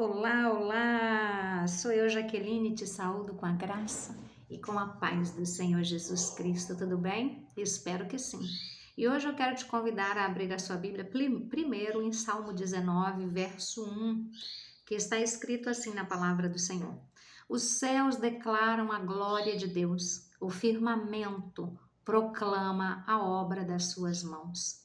Olá, olá! Sou eu, Jaqueline, te saúdo com a graça e com a paz do Senhor Jesus Cristo, tudo bem? Espero que sim. E hoje eu quero te convidar a abrir a sua Bíblia primeiro em Salmo 19, verso 1, que está escrito assim na palavra do Senhor: Os céus declaram a glória de Deus, o firmamento proclama a obra das suas mãos.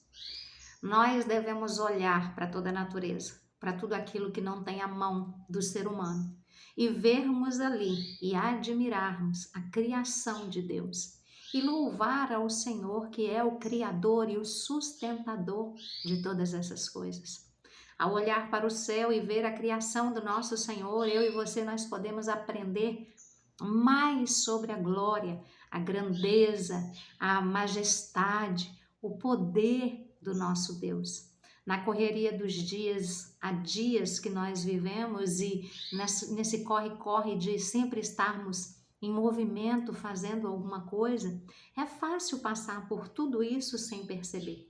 Nós devemos olhar para toda a natureza, para tudo aquilo que não tem a mão do ser humano, e vermos ali e admirarmos a criação de Deus e louvar ao Senhor, que é o Criador e o sustentador de todas essas coisas. Ao olhar para o céu e ver a criação do nosso Senhor, eu e você, nós podemos aprender mais sobre a glória, a grandeza, a majestade, o poder do nosso Deus. Na correria dos dias, há dias que nós vivemos e nesse corre-corre de sempre estarmos em movimento, fazendo alguma coisa, é fácil passar por tudo isso sem perceber,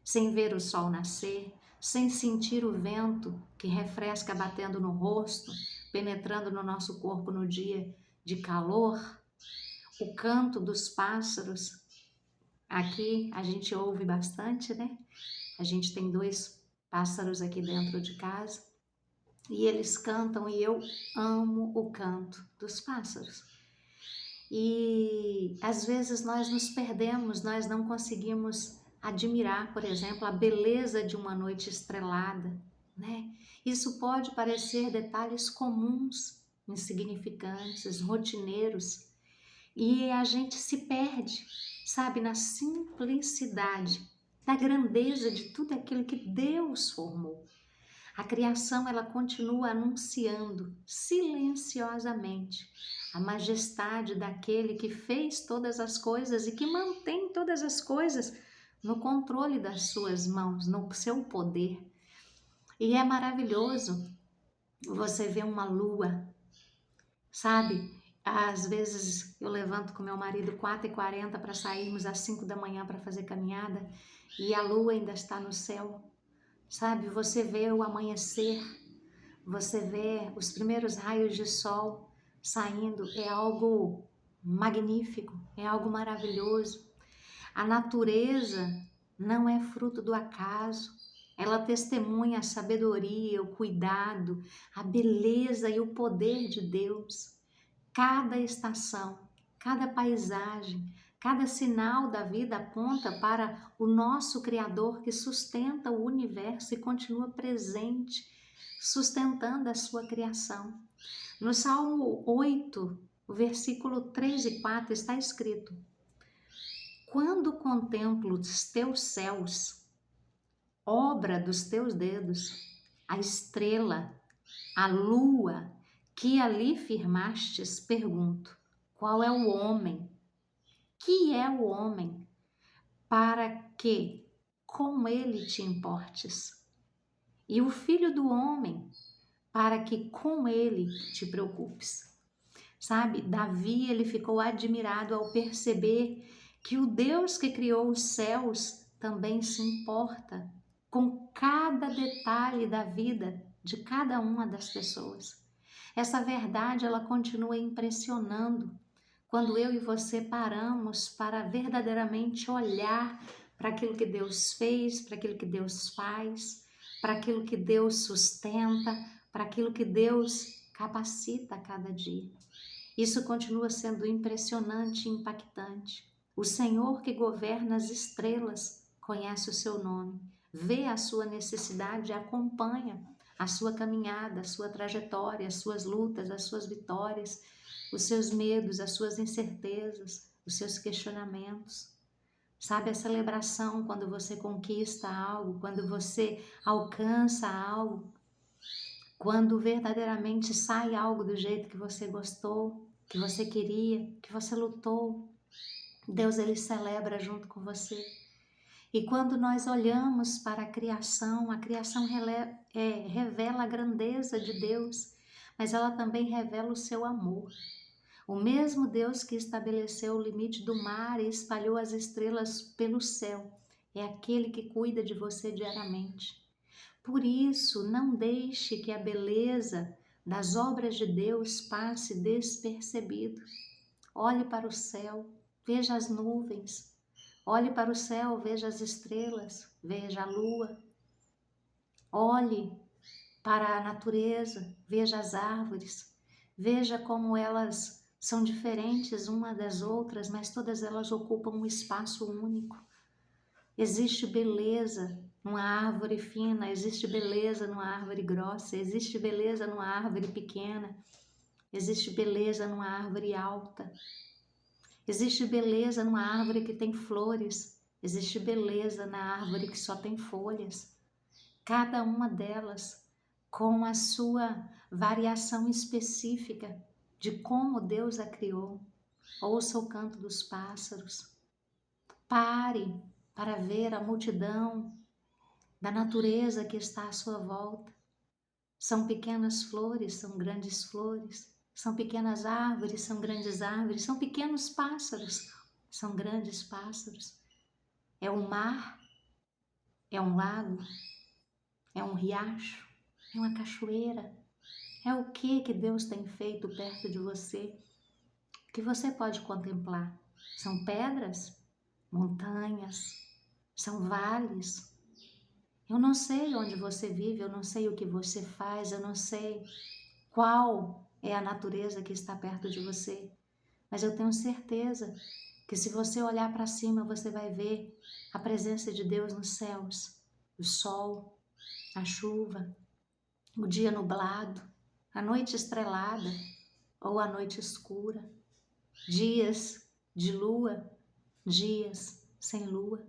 sem ver o sol nascer, sem sentir o vento que refresca batendo no rosto, penetrando no nosso corpo no dia de calor, o canto dos pássaros. Aqui a gente ouve bastante, né? A gente tem dois pássaros aqui dentro de casa e eles cantam e eu amo o canto dos pássaros. E às vezes nós nos perdemos, nós não conseguimos admirar, por exemplo, a beleza de uma noite estrelada, né? Isso pode parecer detalhes comuns, insignificantes, rotineiros, e a gente se perde, sabe, na simplicidade da grandeza de tudo aquilo que Deus formou. A criação, ela continua anunciando silenciosamente a majestade daquele que fez todas as coisas e que mantém todas as coisas no controle das suas mãos, no seu poder. E é maravilhoso você ver uma lua, sabe? Às vezes eu levanto com meu marido 4h40 para sairmos às 5 da manhã para fazer caminhada e a lua ainda está no céu, sabe? Você vê o amanhecer, você vê os primeiros raios de sol saindo, é algo magnífico, é algo maravilhoso. A natureza não é fruto do acaso, ela testemunha a sabedoria, o cuidado, a beleza e o poder de Deus. Cada estação, cada paisagem, cada sinal da vida aponta para o nosso Criador que sustenta o universo e continua presente, sustentando a sua criação. No Salmo 8, o versículo 3 e 4 está escrito: Quando contemplo os teus céus, obra dos teus dedos, a estrela, a lua que ali firmastes, pergunto: qual é o homem? Que é o homem para que com ele te importes? E o filho do homem para que com ele te preocupes? Sabe, Davi, ele ficou admirado ao perceber que o Deus que criou os céus também se importa com cada detalhe da vida de cada uma das pessoas. Essa verdade, ela continua impressionando quando eu e você paramos para verdadeiramente olhar para aquilo que Deus fez, para aquilo que Deus faz, para aquilo que Deus sustenta, para aquilo que Deus capacita a cada dia. Isso continua sendo impressionante e impactante. O Senhor que governa as estrelas conhece o seu nome, vê a sua necessidade e acompanha a sua caminhada, a sua trajetória, as suas lutas, as suas vitórias, os seus medos, as suas incertezas, os seus questionamentos. Sabe, a celebração quando você conquista algo, quando você alcança algo, quando verdadeiramente sai algo do jeito que você gostou, que você queria, que você lutou, Deus, ele celebra junto com você. E quando nós olhamos para a criação revela a grandeza de Deus, mas ela também revela o seu amor. O mesmo Deus que estabeleceu o limite do mar e espalhou as estrelas pelo céu, é aquele que cuida de você diariamente. Por isso, não deixe que a beleza das obras de Deus passe despercebido. Olhe para o céu, veja as nuvens. Olhe para o céu, veja as estrelas, veja a lua. Olhe para a natureza, veja as árvores, veja como elas são diferentes uma das outras, mas todas elas ocupam um espaço único. Existe beleza numa árvore fina, existe beleza numa árvore grossa, existe beleza numa árvore pequena, existe beleza numa árvore alta, existe beleza numa árvore que tem flores, existe beleza na árvore que só tem folhas. Cada uma delas com a sua variação específica de como Deus a criou. Ouça o canto dos pássaros. Pare para ver a multidão da natureza que está à sua volta. São pequenas flores, são grandes flores. São pequenas árvores, são grandes árvores. São pequenos pássaros, são grandes pássaros. É um mar, é um lago, é um riacho, é uma cachoeira. É o que Deus tem feito perto de você, que você pode contemplar. São pedras, montanhas, são vales. Eu não sei onde você vive, eu não sei o que você faz, eu não sei qual é a natureza que está perto de você, mas eu tenho certeza que se você olhar para cima, você vai ver a presença de Deus nos céus, o sol, a chuva, o dia nublado, a noite estrelada ou a noite escura, dias de lua, dias sem lua,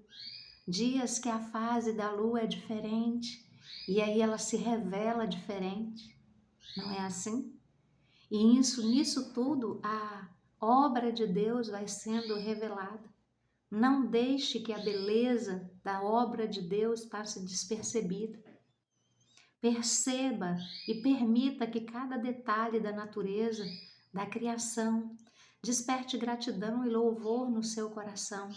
dias que a fase da lua é diferente e aí ela se revela diferente, não é assim? E nisso tudo a obra de Deus vai sendo revelada. Não deixe que a beleza da obra de Deus passe despercebida. Perceba e permita que cada detalhe da natureza, da criação, desperte gratidão e louvor no seu coração.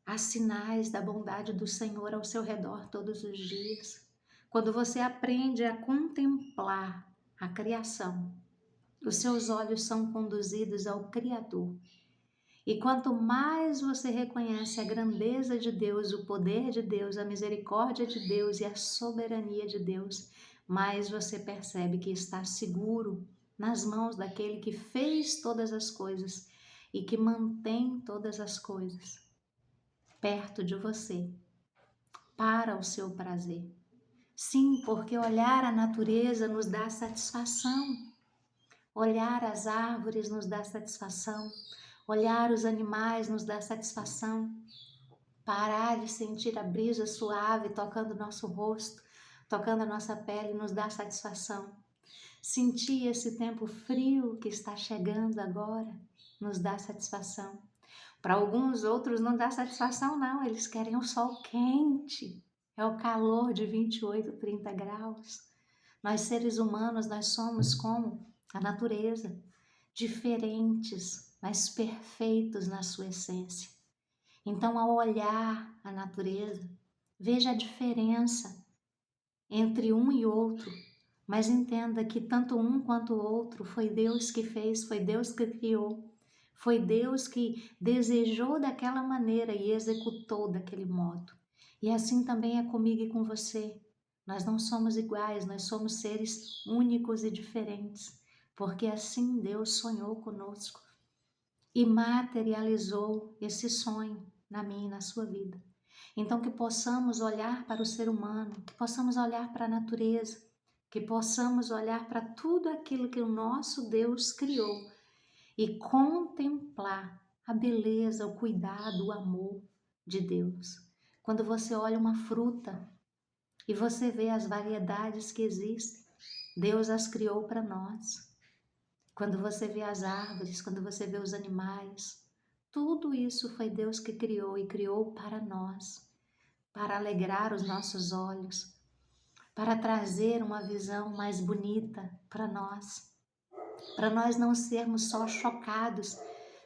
Há sinais da bondade do Senhor ao seu redor todos os dias. Quando você aprende a contemplar a criação, os seus olhos são conduzidos ao Criador. E quanto mais você reconhece a grandeza de Deus, o poder de Deus, a misericórdia de Deus e a soberania de Deus, mais você percebe que está seguro nas mãos daquele que fez todas as coisas e que mantém todas as coisas perto de você, para o seu prazer. Sim, porque olhar a natureza nos dá satisfação. Olhar as árvores nos dá satisfação. Olhar os animais nos dá satisfação. Parar de sentir a brisa suave tocando nosso rosto, tocando a nossa pele, nos dá satisfação. Sentir esse tempo frio que está chegando agora nos dá satisfação. Para alguns outros não dá satisfação não, eles querem um sol quente. É o calor de 28, 30 graus. Nós seres humanos, nós somos como a natureza, diferentes, mas perfeitos na sua essência. Então, ao olhar a natureza, veja a diferença entre um e outro, mas entenda que tanto um quanto o outro foi Deus que fez, foi Deus que criou, foi Deus que desejou daquela maneira e executou daquele modo. E assim também é comigo e com você. Nós não somos iguais, nós somos seres únicos e diferentes, porque assim Deus sonhou conosco e materializou esse sonho na minha e na sua vida. Então que possamos olhar para o ser humano, que possamos olhar para a natureza, que possamos olhar para tudo aquilo que o nosso Deus criou e contemplar a beleza, o cuidado, o amor de Deus. Quando você olha uma fruta e você vê as variedades que existem, Deus as criou para nós. Quando você vê as árvores, quando você vê os animais, tudo isso foi Deus que criou e criou para nós, para alegrar os nossos olhos, para trazer uma visão mais bonita para nós não sermos só chocados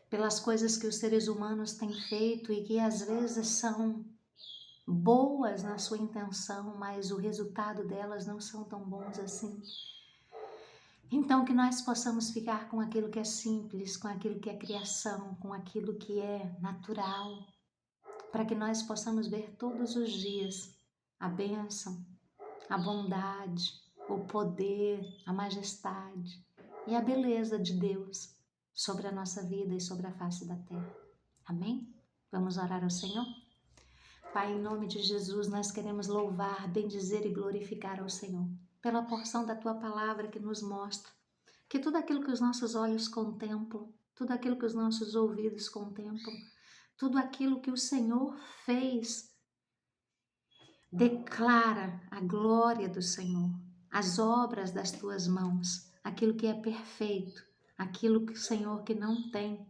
pelas coisas que os seres humanos têm feito e que às vezes são boas na sua intenção, mas o resultado delas não são tão bons assim. Então, que nós possamos ficar com aquilo que é simples, com aquilo que é criação, com aquilo que é natural, para que nós possamos ver todos os dias a bênção, a bondade, o poder, a majestade e a beleza de Deus sobre a nossa vida e sobre a face da terra. Amém? Vamos orar ao Senhor? Pai, em nome de Jesus, nós queremos louvar, bendizer e glorificar ao Senhor pela porção da Tua palavra que nos mostra que tudo aquilo que os nossos olhos contemplam, tudo aquilo que os nossos ouvidos contemplam, tudo aquilo que o Senhor fez, declara a glória do Senhor, as obras das Tuas mãos, aquilo que é perfeito, aquilo que o Senhor que não tem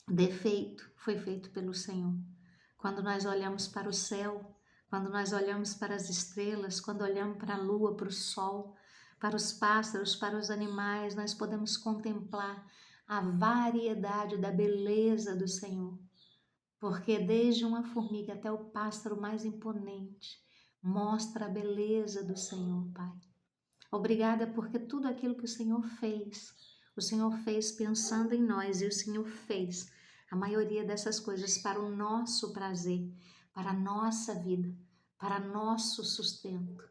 defeito, foi feito pelo Senhor. Quando nós olhamos para o céu, quando nós olhamos para as estrelas, quando olhamos para a lua, para o sol, para os pássaros, para os animais, nós podemos contemplar a variedade da beleza do Senhor. Porque desde uma formiga até o pássaro mais imponente, mostra a beleza do Senhor, Pai. Obrigada porque tudo aquilo que o Senhor fez pensando em nós e o Senhor fez a maioria dessas coisas para o nosso prazer, para a nossa vida, para nosso sustento.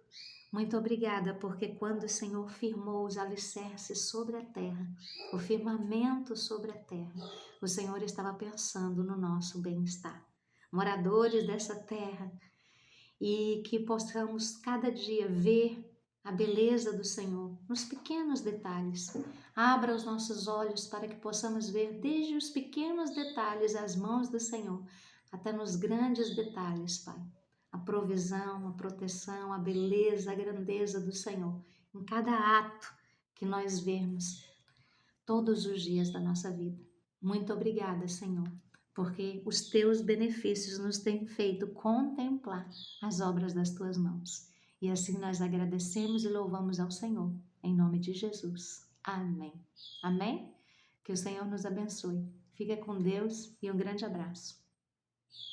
Muito obrigada, porque quando o Senhor firmou os alicerces sobre a terra, o firmamento sobre a terra, o Senhor estava pensando no nosso bem-estar. Moradores dessa terra, e que possamos cada dia ver a beleza do Senhor nos pequenos detalhes. Abra os nossos olhos para que possamos ver desde os pequenos detalhes as mãos do Senhor, até nos grandes detalhes, Pai. A provisão, a proteção, a beleza, a grandeza do Senhor em cada ato que nós vemos todos os dias da nossa vida. Muito obrigada, Senhor, porque os teus benefícios nos têm feito contemplar as obras das tuas mãos. E assim nós agradecemos e louvamos ao Senhor, em nome de Jesus. Amém. Amém? Que o Senhor nos abençoe. Fica com Deus e um grande abraço.